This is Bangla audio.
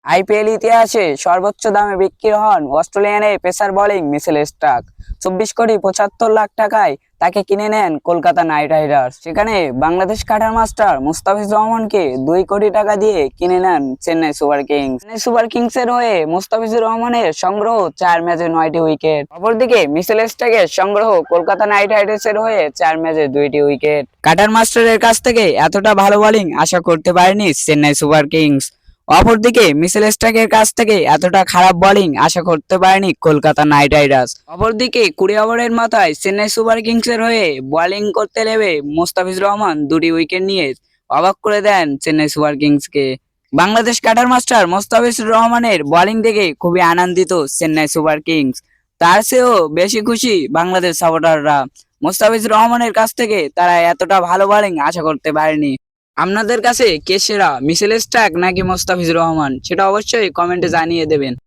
আইপিএল ইতিহাসে সর্বোচ্চ দামে বিক্রি হন অস্ট্রেলিয়ান এই পেসার বোলিং মিচেল স্টার্ক। 24,75,00,000 টাকায় তাকে কিনে নেন কলকাতা নাইট রাইডার্স। সেখানে বাংলাদেশ কাটার মাস্টার মুস্তাফিজুর রহমানকে 2 কোটি টাকা দিয়ে কিনে নেন Chennai Super Kings. Chennai Super Kings এর হয়ে মুস্তাফিজুর রহমানের সংগ্রহ 4 ম্যাচে 9টি উইকেট। অপরদিকে মিচেল স্টার্কের সংগ্রহ কলকাতা নাইট রাইডার্স এর হয়ে 4 ম্যাচে 2টি উইকেট। কাটার মাস্টারের কাছ থেকে এতটা ভালো বোলিং আশা করতে পারেনি চেন্নাই সুপার কিংস। অপরদিকে মিচেল স্টার্কের কাছ থেকে এতটা খারাপ বোলিং আশা করতে পারেনি কলকাতা নাইট রাইডার্স। অপরদিকে 20 ওভারের মাথায় চেন্নাই সুপার কিংস এর হয়ে বোলিং করতে নেমে মুস্তাফিজুর রহমান 2টি উইকেট নিয়ে অবাক করে দেন চেন্নাই সুপার কিংসকে। বাংলাদেশ কাটার মাস্টার মুস্তাফিজুর রহমানের বোলিং দেখে খুবই আনন্দিত চেন্নাই সুপার কিংস। তার চেয়েও বেশি খুশি বাংলাদেশ সাপোর্টাররা। মুস্তাফিজুর রহমানের কাছ থেকে তারা এতটা ভালো বোলিং আশা করতে পারেনি। আপনাদের কাছে কে সেরা, মিচেল স্টার্ক নাকি মুস্তাফিজুর রহমান, সেটা অবশ্যই কমেন্টে জানিয়ে দেবেন।